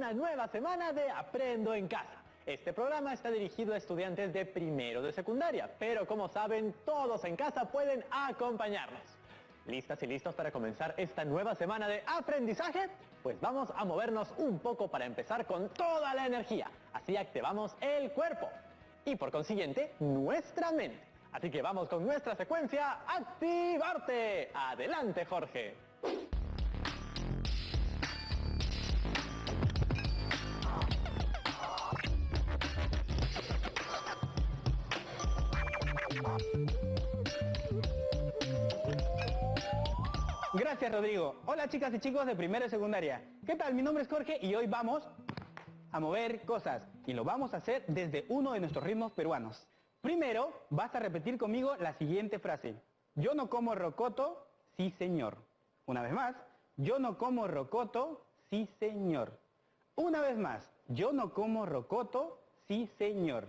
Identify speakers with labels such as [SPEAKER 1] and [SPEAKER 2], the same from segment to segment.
[SPEAKER 1] una nueva semana de Aprendo en Casa. Este programa está dirigido a estudiantes de primero de secundaria, pero como saben, todos en casa pueden acompañarnos. ¿Listas y listos para comenzar esta nueva semana de aprendizaje? Pues vamos a movernos un poco para empezar con toda la energía. Así activamos el cuerpo y por consiguiente nuestra mente. Así que vamos con nuestra secuencia Activarte. Adelante, Jorge.
[SPEAKER 2] Gracias, Rodrigo. Hola, chicas y chicos de primero y secundaria. ¿Qué tal? Mi nombre es Jorge y hoy vamos a mover cosas. Y lo vamos a hacer desde uno de nuestros ritmos peruanos. Primero, vas a repetir conmigo la siguiente frase. Yo no como rocoto, sí señor. Una vez más. Yo no como rocoto, sí señor. Una vez más. Yo no como rocoto, sí señor.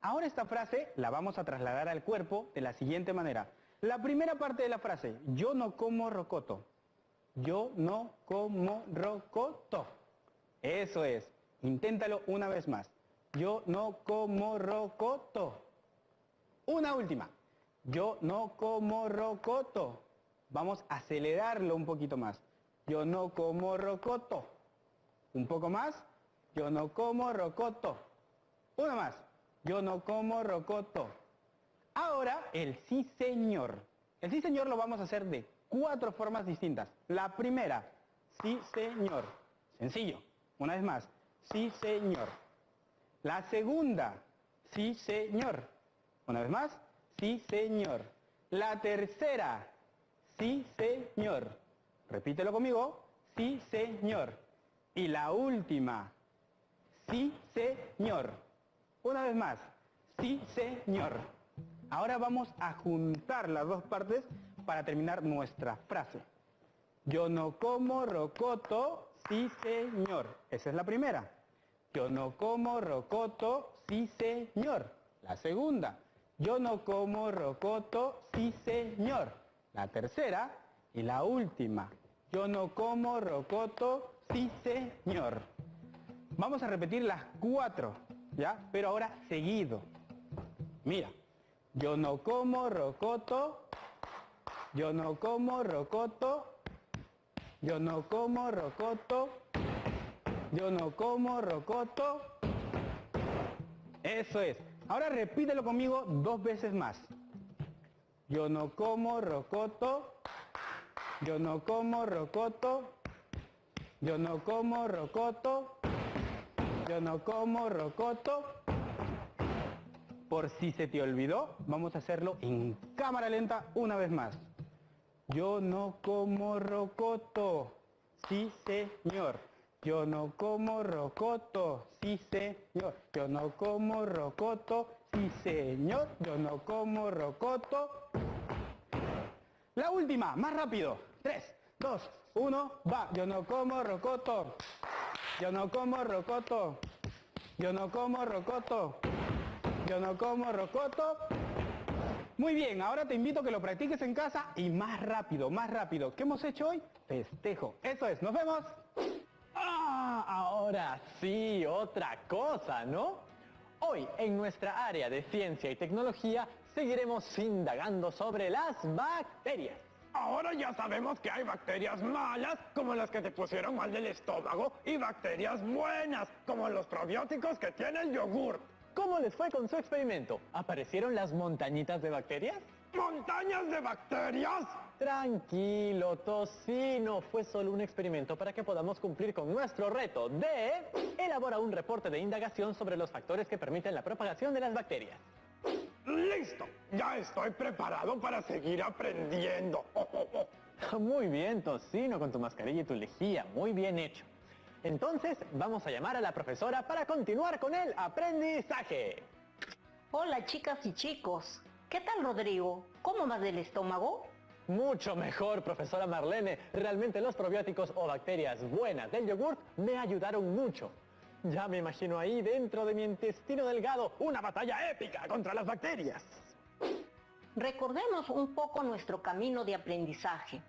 [SPEAKER 2] Ahora esta frase la vamos a trasladar al cuerpo de la siguiente manera. La primera parte de la frase, yo no como rocoto. Yo no como rocoto. Eso es. Inténtalo una vez más. Yo no como rocoto. Una última. Yo no como rocoto. Vamos a acelerarlo un poquito más. Yo no como rocoto. Un poco más. Yo no como rocoto. Una más. Yo no como rocoto. Ahora, el sí señor. El sí señor lo vamos a hacer de 4 formas distintas. La primera, sí señor. Sencillo. Una vez más, sí señor. La segunda, sí señor. Una vez más, sí señor. La tercera, sí señor. Repítelo conmigo, sí señor. Y la última, sí señor. Una vez más, sí señor. Ahora vamos a juntar las dos partes para terminar nuestra frase. Yo no como rocoto, sí señor. Esa es la primera. Yo no como rocoto, sí señor. La segunda. Yo no como rocoto, sí señor. La tercera y la última. Yo no como rocoto, sí señor. Vamos a repetir las 4, ¿ya? Pero ahora seguido. Mira. Yo no como rocoto, yo no como rocoto, yo no como rocoto, yo no como rocoto. Eso es. Ahora repítelo conmigo 2 veces más. Yo no como rocoto, yo no como rocoto, yo no como rocoto, yo no como rocoto. Por si se te olvidó, vamos a hacerlo en cámara lenta una vez más. Yo no como rocoto, sí señor. Yo no como rocoto, sí señor. Yo no como rocoto, sí señor. Yo no como rocoto. La última, más rápido. 3, 2, 1, va. Yo no como rocoto. Yo no como rocoto. Yo no como rocoto. Yo no como rocoto. Muy bien, ahora te invito a que lo practiques en casa y más rápido, más rápido. ¿Qué hemos hecho hoy? Festejo. Eso es, nos vemos.
[SPEAKER 1] ¡Ah! Ahora sí, otra cosa, ¿no? Hoy, en nuestra área de ciencia y tecnología, seguiremos indagando sobre las bacterias.
[SPEAKER 3] Ahora ya sabemos que hay bacterias malas, como las que te pusieron mal del estómago, y bacterias buenas, como los probióticos que tiene el yogur.
[SPEAKER 1] ¿Cómo les fue con su experimento? ¿Aparecieron las montañitas de bacterias?
[SPEAKER 3] ¿Montañas de bacterias?
[SPEAKER 1] Tranquilo, Tocino, fue solo un experimento para que podamos cumplir con nuestro reto de elaborar un reporte de indagación sobre los factores que permiten la propagación de las bacterias.
[SPEAKER 3] ¡Listo! Ya estoy preparado para seguir aprendiendo.
[SPEAKER 1] Muy bien, Tocino, con tu mascarilla y tu lejía, muy bien hecho. Entonces, vamos a llamar a la profesora para continuar con el aprendizaje.
[SPEAKER 4] Hola, chicas y chicos. ¿Qué tal, Rodrigo? ¿Cómo vas del estómago?
[SPEAKER 1] Mucho mejor, profesora Marlene. Realmente los probióticos o bacterias buenas del yogurt me ayudaron mucho. Ya me imagino ahí dentro de mi intestino delgado una batalla épica contra las bacterias.
[SPEAKER 4] Recordemos un poco nuestro camino de aprendizaje.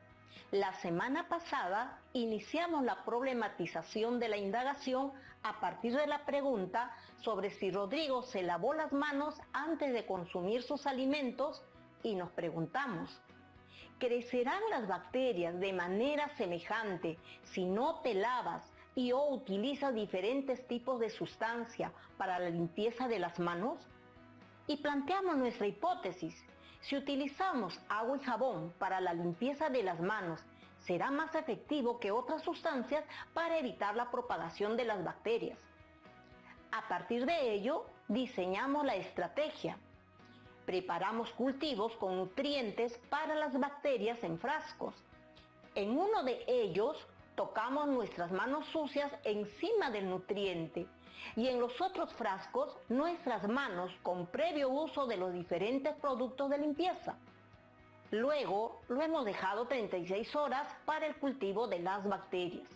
[SPEAKER 4] La semana pasada iniciamos la problematización de la indagación a partir de la pregunta sobre si Rodrigo se lavó las manos antes de consumir sus alimentos y nos preguntamos, ¿crecerán las bacterias de manera semejante si no te lavas y o utilizas diferentes tipos de sustancia para la limpieza de las manos? Y planteamos nuestra hipótesis. Si utilizamos agua y jabón para la limpieza de las manos, será más efectivo que otras sustancias para evitar la propagación de las bacterias. A partir de ello, diseñamos la estrategia. Preparamos cultivos con nutrientes para las bacterias en frascos. En uno de ellos, tocamos nuestras manos sucias encima del nutriente y en los otros frascos nuestras manos con previo uso de los diferentes productos de limpieza. Luego lo hemos dejado 36 horas para el cultivo de las bacterias.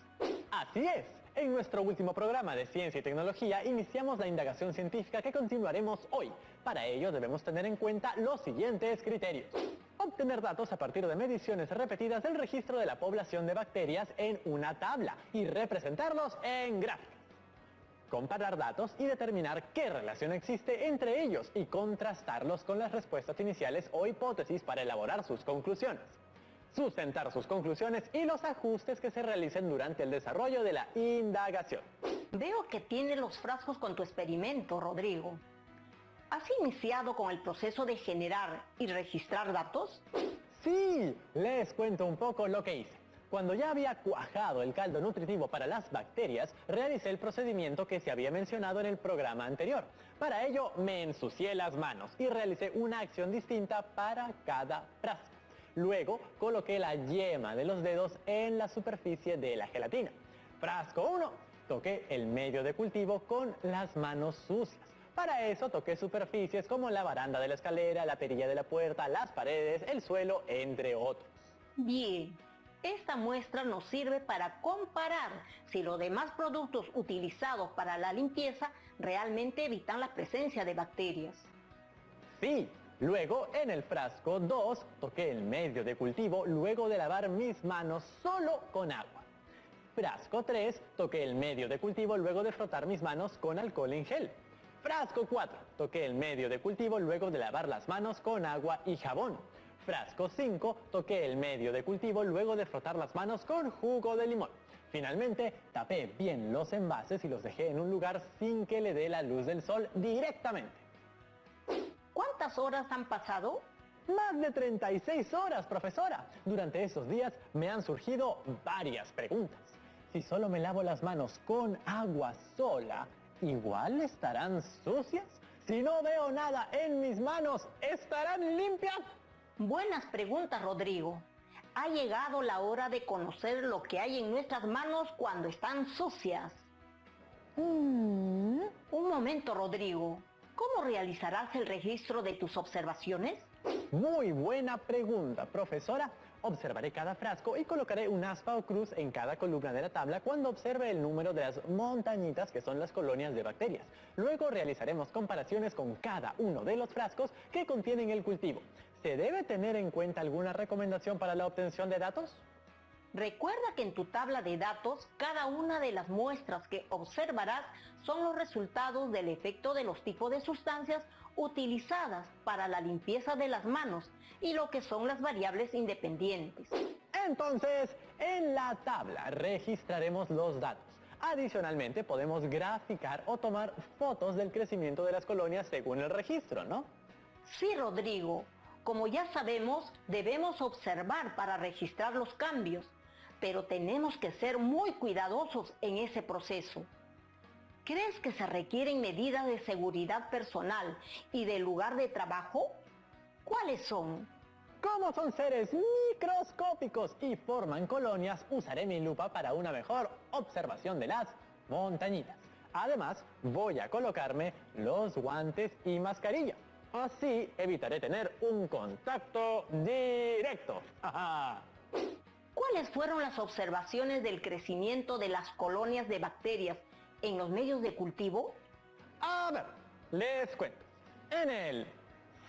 [SPEAKER 1] Así es. En nuestro último programa de Ciencia y Tecnología iniciamos la indagación científica que continuaremos hoy. Para ello debemos tener en cuenta los siguientes criterios. Obtener datos a partir de mediciones repetidas del registro de la población de bacterias en una tabla y representarlos en gráficos. Comparar datos y determinar qué relación existe entre ellos y contrastarlos con las respuestas iniciales o hipótesis para elaborar sus conclusiones. Sustentar sus conclusiones y los ajustes que se realicen durante el desarrollo de la indagación.
[SPEAKER 4] Veo que tienes los frascos con tu experimento, Rodrigo. ¿Has iniciado con el proceso de generar y registrar datos?
[SPEAKER 1] Sí, les cuento un poco lo que hice. Cuando ya había cuajado el caldo nutritivo para las bacterias, realicé el procedimiento que se había mencionado en el programa anterior. Para ello, me ensucié las manos y realicé una acción distinta para cada frasco. Luego, coloqué la yema de los dedos en la superficie de la gelatina. Frasco 1. Toqué el medio de cultivo con las manos sucias. Para eso toqué superficies como la baranda de la escalera, la perilla de la puerta, las paredes, el suelo, entre otros.
[SPEAKER 4] Bien. Esta muestra nos sirve para comparar si los demás productos utilizados para la limpieza realmente evitan la presencia de bacterias.
[SPEAKER 1] Sí, luego en el frasco 2 toqué el medio de cultivo luego de lavar mis manos solo con agua. Frasco 3 toqué el medio de cultivo luego de frotar mis manos con alcohol en gel. Frasco 4 toqué el medio de cultivo luego de lavar las manos con agua y jabón. Frasco 5, toqué el medio de cultivo luego de frotar las manos con jugo de limón. Finalmente, tapé bien los envases y los dejé en un lugar sin que le dé la luz del sol directamente.
[SPEAKER 4] ¿Cuántas horas han pasado?
[SPEAKER 1] Más de 36 horas, profesora. Durante esos días me han surgido varias preguntas. Si solo me lavo las manos con agua sola, ¿igual estarán sucias? Si no veo nada en mis manos, ¿estarán limpias?
[SPEAKER 4] Buenas preguntas, Rodrigo. Ha llegado la hora de conocer lo que hay en nuestras manos cuando están sucias. Un momento, Rodrigo. ¿Cómo realizarás el registro de tus observaciones?
[SPEAKER 1] Muy buena pregunta, profesora. Observaré cada frasco y colocaré un aspa o cruz en cada columna de la tabla cuando observe el número de las montañitas que son las colonias de bacterias. Luego realizaremos comparaciones con cada uno de los frascos que contienen el cultivo. ¿Se debe tener en cuenta alguna recomendación para la obtención de datos?
[SPEAKER 4] Recuerda que en tu tabla de datos, cada una de las muestras que observarás son los resultados del efecto de los tipos de sustancias utilizadas para la limpieza de las manos y lo que son las variables independientes.
[SPEAKER 1] Entonces, en la tabla registraremos los datos. Adicionalmente, podemos graficar o tomar fotos del crecimiento de las colonias según el registro, ¿no?
[SPEAKER 4] Sí, Rodrigo. Como ya sabemos, debemos observar para registrar los cambios, pero tenemos que ser muy cuidadosos en ese proceso. ¿Crees que se requieren medidas de seguridad personal y del lugar de trabajo? ¿Cuáles son?
[SPEAKER 1] Como son seres microscópicos y forman colonias, usaré mi lupa para una mejor observación de las montañitas. Además, voy a colocarme los guantes y mascarilla. Así evitaré tener un contacto directo.
[SPEAKER 4] ¿Cuáles fueron las observaciones del crecimiento de las colonias de bacterias en los medios de cultivo?
[SPEAKER 1] A ver, les cuento. En el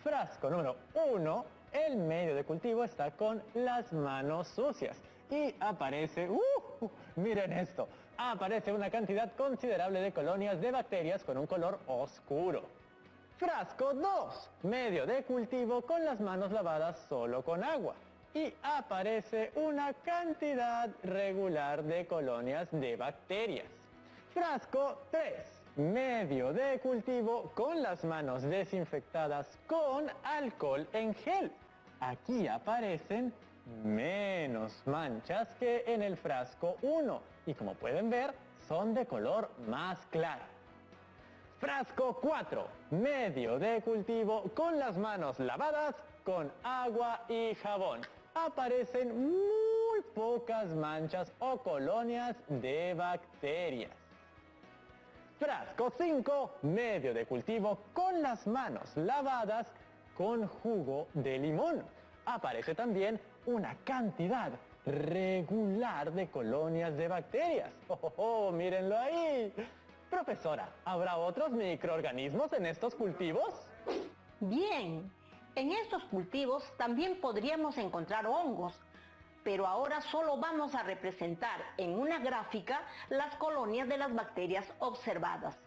[SPEAKER 1] frasco número 1 el medio de cultivo está con las manos sucias y aparece, miren esto, aparece una cantidad considerable de colonias de bacterias con un color oscuro. Frasco 2, medio de cultivo con las manos lavadas solo con agua. Y aparece una cantidad regular de colonias de bacterias. Frasco 3, medio de cultivo con las manos desinfectadas con alcohol en gel. Aquí aparecen menos manchas que en el frasco 1 y como pueden ver son de color más claro. Frasco 4, medio de cultivo con las manos lavadas con agua y jabón. Aparecen muy pocas manchas o colonias de bacterias. Frasco 5, medio de cultivo con las manos lavadas con jugo de limón. Aparece también una cantidad regular de colonias de bacterias. Mírenlo ahí. Profesora, ¿habrá otros microorganismos en estos cultivos?
[SPEAKER 4] Bien, en estos cultivos también podríamos encontrar hongos, pero ahora solo vamos a representar en una gráfica las colonias de las bacterias observadas.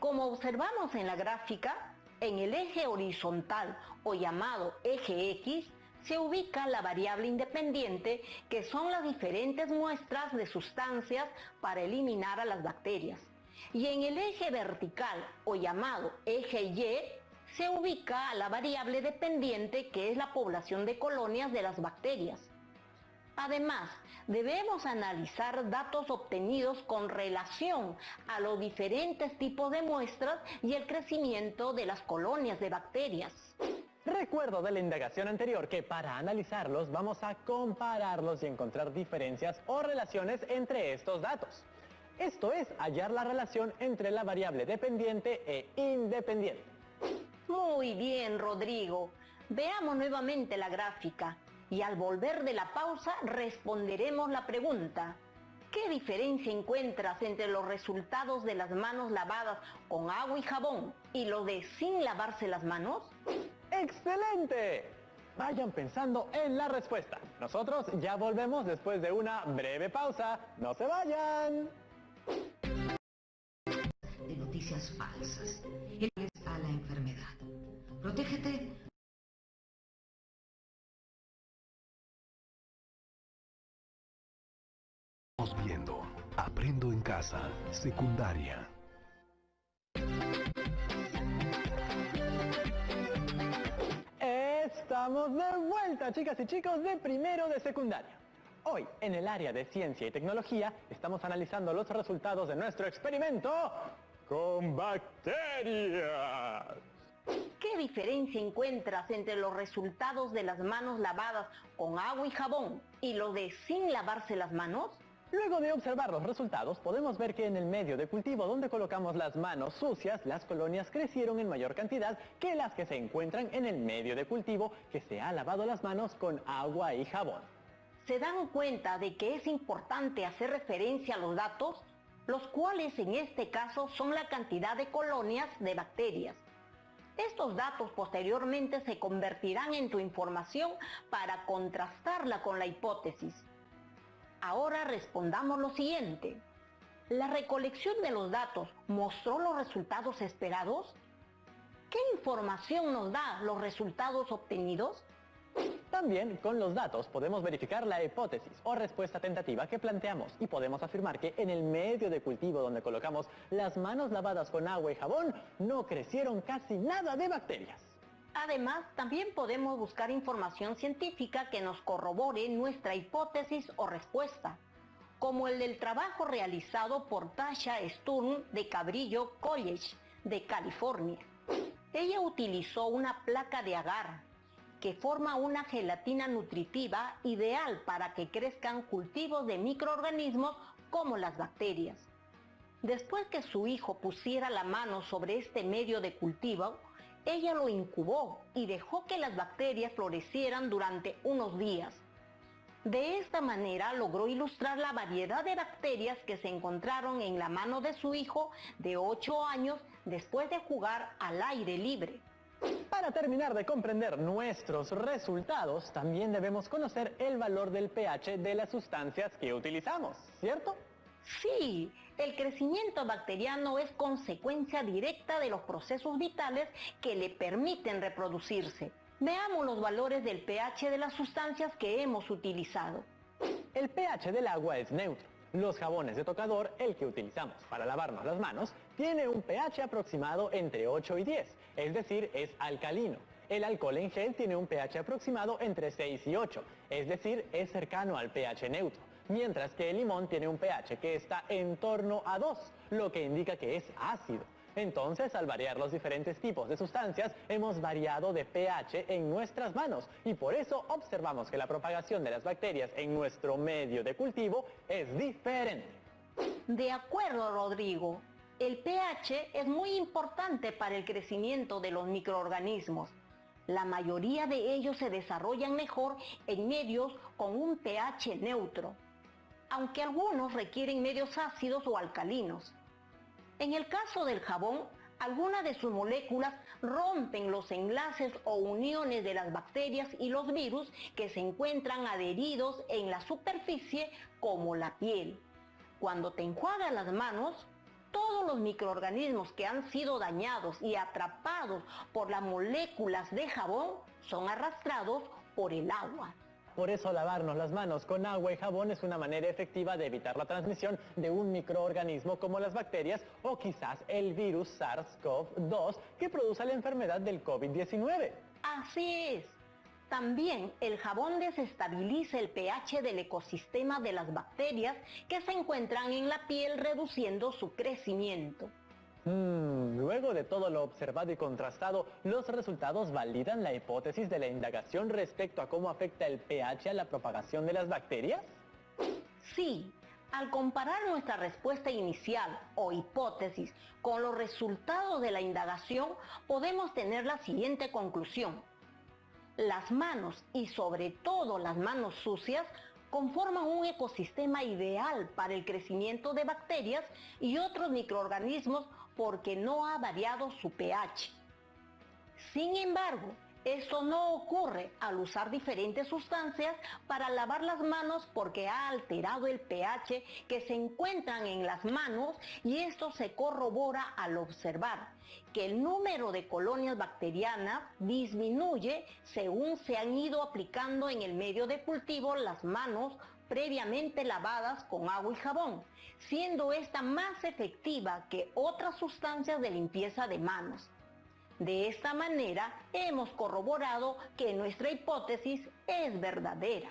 [SPEAKER 4] Como observamos en la gráfica, en el eje horizontal o llamado eje X, se ubica la variable independiente que son las diferentes muestras de sustancias para eliminar a las bacterias. Y en el eje vertical o llamado eje Y se ubica la variable dependiente que es la población de colonias de las bacterias. Además, debemos analizar datos obtenidos con relación a los diferentes tipos de muestras y el crecimiento de las colonias de bacterias.
[SPEAKER 1] Recuerdo de la indagación anterior que para analizarlos vamos a compararlos y encontrar diferencias o relaciones entre estos datos. Esto es hallar la relación entre la variable dependiente e independiente.
[SPEAKER 4] Muy bien, Rodrigo. Veamos nuevamente la gráfica y al volver de la pausa responderemos la pregunta. ¿Qué diferencia encuentras entre los resultados de las manos lavadas con agua y jabón y los de sin lavarse las manos?
[SPEAKER 1] ¡Excelente! Vayan pensando en la respuesta. Nosotros ya volvemos después de una breve pausa. ¡No se vayan!
[SPEAKER 5] De noticias falsas. Eres a la enfermedad. Protégete.
[SPEAKER 6] Estamos viendo Aprendo en Casa, secundaria.
[SPEAKER 1] Estamos de vuelta, chicas y chicos, de primero de secundaria. Hoy, en el área de ciencia y tecnología, estamos analizando los resultados de nuestro experimento con bacterias.
[SPEAKER 4] ¿Qué diferencia encuentras entre los resultados de las manos lavadas con agua y jabón y los de sin lavarse las manos?
[SPEAKER 1] Luego de observar los resultados, podemos ver que en el medio de cultivo donde colocamos las manos sucias, las colonias crecieron en mayor cantidad que las que se encuentran en el medio de cultivo que se ha lavado las manos con agua y jabón.
[SPEAKER 4] ¿Se dan cuenta de que es importante hacer referencia a los datos, los cuales en este caso son la cantidad de colonias de bacterias? Estos datos posteriormente se convertirán en tu información para contrastarla con la hipótesis. Ahora respondamos lo siguiente. ¿La recolección de los datos mostró los resultados esperados? ¿Qué información nos da los resultados obtenidos?
[SPEAKER 1] También con los datos podemos verificar la hipótesis o respuesta tentativa que planteamos y podemos afirmar que en el medio de cultivo donde colocamos las manos lavadas con agua y jabón no crecieron casi nada de bacterias.
[SPEAKER 4] Además, también podemos buscar información científica que nos corrobore nuestra hipótesis o respuesta, como el del trabajo realizado por Tasha Sturm de Cabrillo College de California. Ella utilizó una placa de agar que forma una gelatina nutritiva ideal para que crezcan cultivos de microorganismos como las bacterias. Después que su hijo pusiera la mano sobre este medio de cultivo, ella lo incubó y dejó que las bacterias florecieran durante unos días. De esta manera logró ilustrar la variedad de bacterias que se encontraron en la mano de su hijo de 8 años después de jugar al aire libre.
[SPEAKER 1] Para terminar de comprender nuestros resultados, también debemos conocer el valor del pH de las sustancias que utilizamos, ¿cierto?
[SPEAKER 4] Sí, el crecimiento bacteriano es consecuencia directa de los procesos vitales que le permiten reproducirse. Veamos los valores del pH de las sustancias que hemos utilizado.
[SPEAKER 1] El pH del agua es neutro. Los jabones de tocador, el que utilizamos para lavarnos las manos, tiene un pH aproximado entre 8 y 10, es decir, es alcalino. El alcohol en gel tiene un pH aproximado entre 6 y 8, es decir, es cercano al pH neutro. Mientras que el limón tiene un pH que está en torno a 2, lo que indica que es ácido. Entonces, al variar los diferentes tipos de sustancias, hemos variado de pH en nuestras manos y por eso observamos que la propagación de las bacterias en nuestro medio de cultivo es diferente.
[SPEAKER 4] De acuerdo, Rodrigo, el pH es muy importante para el crecimiento de los microorganismos. La mayoría de ellos se desarrollan mejor en medios con un pH neutro, aunque algunos requieren medios ácidos o alcalinos. En el caso del jabón, algunas de sus moléculas rompen los enlaces o uniones de las bacterias y los virus que se encuentran adheridos en la superficie como la piel. Cuando te enjuagas las manos, todos los microorganismos que han sido dañados y atrapados por las moléculas de jabón son arrastrados por el agua.
[SPEAKER 1] Por eso lavarnos las manos con agua y jabón es una manera efectiva de evitar la transmisión de un microorganismo como las bacterias o quizás el virus SARS-CoV-2 que produce la enfermedad del COVID-19.
[SPEAKER 4] Así es. También el jabón desestabiliza el pH del ecosistema de las bacterias que se encuentran en la piel, reduciendo su crecimiento.
[SPEAKER 1] Luego de todo lo observado y contrastado, los resultados validan la hipótesis de la indagación respecto a cómo afecta el pH a la propagación de las bacterias.
[SPEAKER 4] Sí, al comparar nuestra respuesta inicial o hipótesis con los resultados de la indagación, podemos tener la siguiente conclusión. Las manos, y sobre todo las manos sucias, conforman un ecosistema ideal para el crecimiento de bacterias y otros microorganismos porque no ha variado su pH. Sin embargo, esto no ocurre al usar diferentes sustancias para lavar las manos porque ha alterado el pH que se encuentran en las manos y esto se corrobora al observar que el número de colonias bacterianas disminuye según se han ido aplicando en el medio de cultivo las manos previamente lavadas con agua y jabón, siendo esta más efectiva que otras sustancias de limpieza de manos. De esta manera hemos corroborado que nuestra hipótesis es verdadera.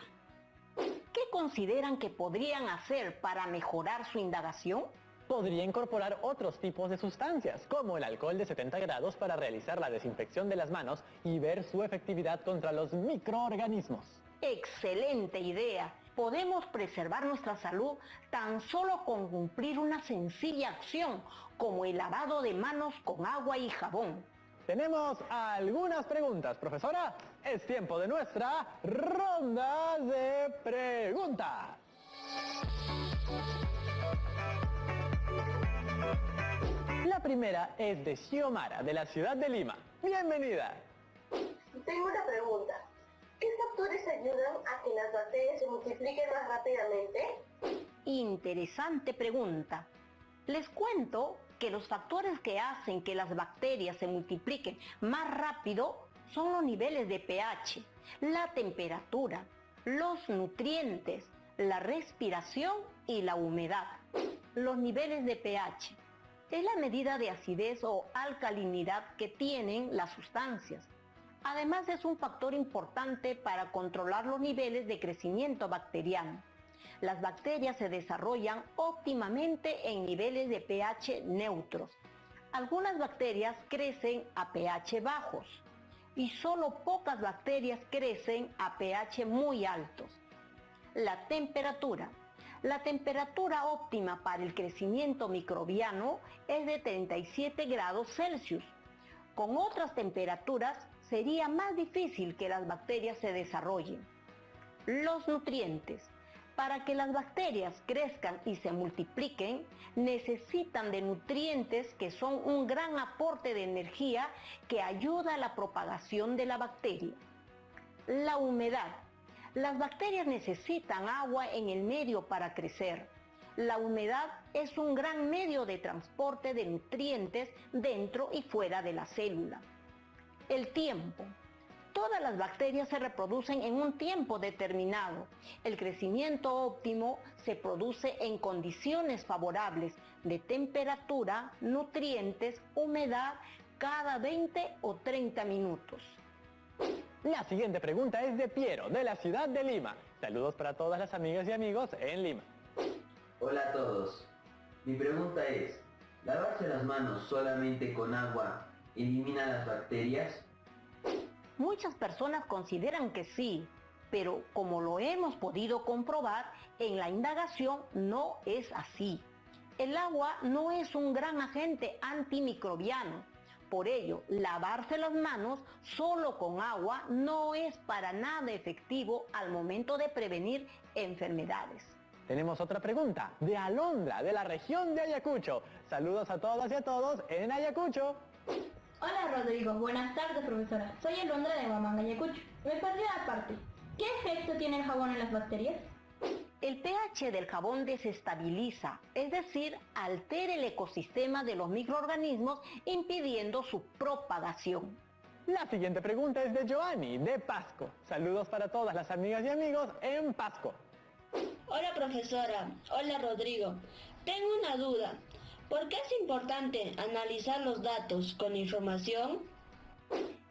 [SPEAKER 4] ¿Qué consideran que podrían hacer para mejorar su indagación?
[SPEAKER 1] Podría incorporar otros tipos de sustancias, como el alcohol de 70 grados para realizar la desinfección de las manos y ver su efectividad contra los microorganismos.
[SPEAKER 4] ¡Excelente idea! Podemos preservar nuestra salud tan solo con cumplir una sencilla acción como el lavado de manos con agua y jabón.
[SPEAKER 1] Tenemos algunas preguntas, profesora. Es tiempo de nuestra ronda de preguntas. La primera es de Xiomara, de la ciudad de Lima. Bienvenida.
[SPEAKER 7] Tengo una pregunta. ¿Qué factores ayudan a que las bacterias se multipliquen más rápidamente?
[SPEAKER 4] Interesante pregunta. Les cuento que los factores que hacen que las bacterias se multipliquen más rápido son los niveles de pH, la temperatura, los nutrientes, la respiración y la humedad. Los niveles de pH es la medida de acidez o alcalinidad que tienen las sustancias. Además es un factor importante para controlar los niveles de crecimiento bacteriano. Las bacterias se desarrollan óptimamente en niveles de pH neutros. Algunas bacterias crecen a pH bajos y solo pocas bacterias crecen a pH muy altos. La temperatura. La temperatura óptima para el crecimiento microbiano es de 37 grados Celsius. Con otras temperaturas sería más difícil que las bacterias se desarrollen. Los nutrientes. Para que las bacterias crezcan y se multipliquen, necesitan de nutrientes que son un gran aporte de energía que ayuda a la propagación de la bacteria. La humedad. Las bacterias necesitan agua en el medio para crecer. La humedad es un gran medio de transporte de nutrientes dentro y fuera de la célula. El tiempo. Todas las bacterias se reproducen en un tiempo determinado. El crecimiento óptimo se produce en condiciones favorables de temperatura, nutrientes, humedad cada 20 o 30 minutos.
[SPEAKER 1] La siguiente pregunta es de Piero, de la ciudad de Lima. Saludos para todas las amigas y amigos en Lima.
[SPEAKER 8] Hola a todos. Mi pregunta es, ¿lavarse las manos solamente con agua elimina las bacterias?
[SPEAKER 4] Muchas personas consideran que sí, pero como lo hemos podido comprobar, en la indagación no es así. El agua no es un gran agente antimicrobiano. Por ello, lavarse las manos solo con agua no es para nada efectivo al momento de prevenir enfermedades.
[SPEAKER 1] Tenemos otra pregunta, de Alondra, de la región de Ayacucho. Saludos a todas y a todos en Ayacucho.
[SPEAKER 9] Hola Rodrigo, buenas tardes profesora. Soy Alondra de Huamanga, Ayacucho. Me perdí una parte. ¿Qué efecto tiene el jabón en las bacterias?
[SPEAKER 4] El pH del jabón desestabiliza, es decir, altera el ecosistema de los microorganismos impidiendo su propagación.
[SPEAKER 1] La siguiente pregunta es de Joanny, de Pasco. Saludos para todas las amigas y amigos en Pasco.
[SPEAKER 10] Hola profesora, hola Rodrigo. Tengo una duda. ¿Por qué es importante analizar los datos con información?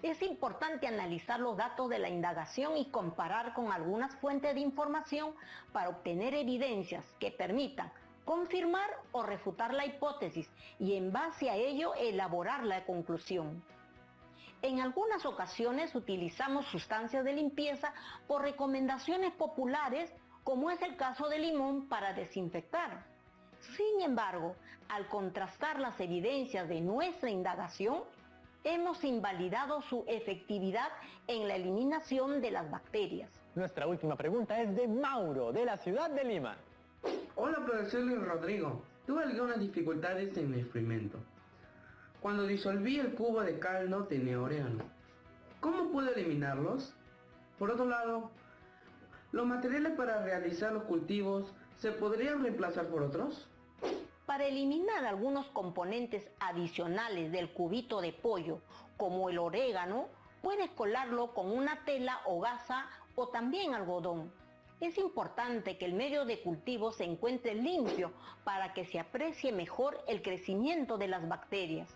[SPEAKER 4] Es importante analizar los datos de la indagación y comparar con algunas fuentes de información para obtener evidencias que permitan confirmar o refutar la hipótesis y en base a ello elaborar la conclusión. En algunas ocasiones utilizamos sustancias de limpieza por recomendaciones populares, como es el caso del limón para desinfectar. Sin embargo, al contrastar las evidencias de nuestra indagación, hemos invalidado su efectividad en la eliminación de las bacterias.
[SPEAKER 1] Nuestra última pregunta es de Mauro, de la ciudad de Lima.
[SPEAKER 11] Hola profesor Luis Rodrigo, tuve algunas dificultades en mi experimento. Cuando disolví el cubo de caldo tenía orégano. ¿Cómo puedo eliminarlos? Por otro lado, ¿los materiales para realizar los cultivos se podrían reemplazar por otros?
[SPEAKER 4] Para eliminar algunos componentes adicionales del cubito de pollo, como el orégano, puedes colarlo con una tela o gasa o también algodón. Es importante que el medio de cultivo se encuentre limpio para que se aprecie mejor el crecimiento de las bacterias.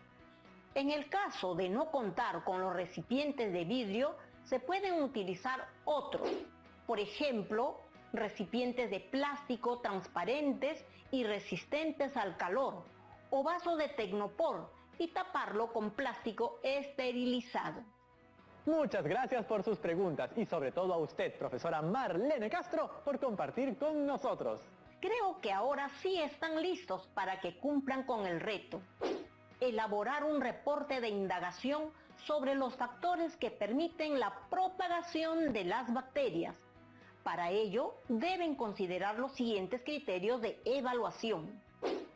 [SPEAKER 4] En el caso de no contar con los recipientes de vidrio, se pueden utilizar otros. Por ejemplo, recipientes de plástico transparentes y resistentes al calor, o vasos de tecnopor y taparlo con plástico esterilizado.
[SPEAKER 1] Muchas gracias por sus preguntas y sobre todo a usted, profesora Marlene Castro, por compartir con nosotros.
[SPEAKER 4] Creo que ahora sí están listos para que cumplan con el reto. Elaborar un reporte de indagación sobre los factores que permiten la propagación de las bacterias. Para ello, deben considerar los siguientes criterios de evaluación.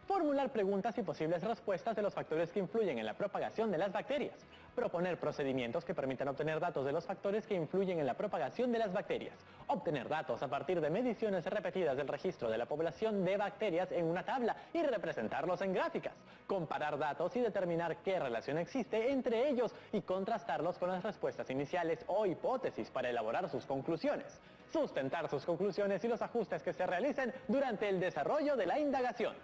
[SPEAKER 1] Formular preguntas y posibles respuestas de los factores que influyen en la propagación de las bacterias. Proponer procedimientos que permitan obtener datos de los factores que influyen en la propagación de las bacterias. Obtener datos a partir de mediciones repetidas del registro de la población de bacterias en una tabla y representarlos en gráficas. Comparar datos y determinar qué relación existe entre ellos y contrastarlos con las respuestas iniciales o hipótesis para elaborar sus conclusiones. Sustentar sus conclusiones y los ajustes que se realicen durante el desarrollo de la indagación.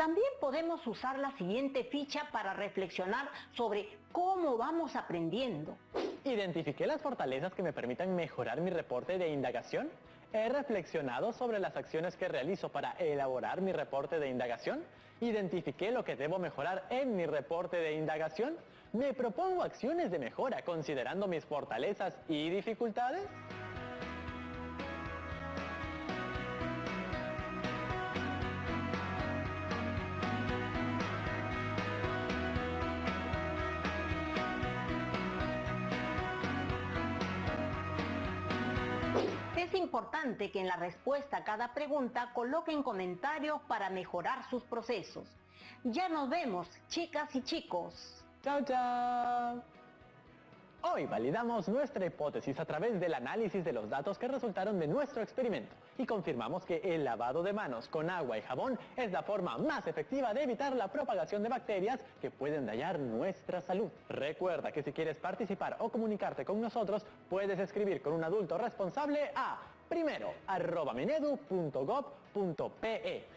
[SPEAKER 4] También podemos usar la siguiente ficha para reflexionar sobre cómo vamos aprendiendo.
[SPEAKER 1] ¿Identifiqué las fortalezas que me permitan mejorar mi reporte de indagación? ¿He reflexionado sobre las acciones que realizo para elaborar mi reporte de indagación? ¿Identifiqué lo que debo mejorar en mi reporte de indagación? ¿Me propongo acciones de mejora considerando mis fortalezas y dificultades?
[SPEAKER 4] Es importante que en la respuesta a cada pregunta coloquen comentarios para mejorar sus procesos. Ya nos vemos, chicas y chicos.
[SPEAKER 1] ¡Chao, chao! Hoy validamos nuestra hipótesis a través del análisis de los datos que resultaron de nuestro experimento y confirmamos que el lavado de manos con agua y jabón es la forma más efectiva de evitar la propagación de bacterias que pueden dañar nuestra salud. Recuerda que si quieres participar o comunicarte con nosotros, puedes escribir con un adulto responsable a primero@minedu.gov.pe.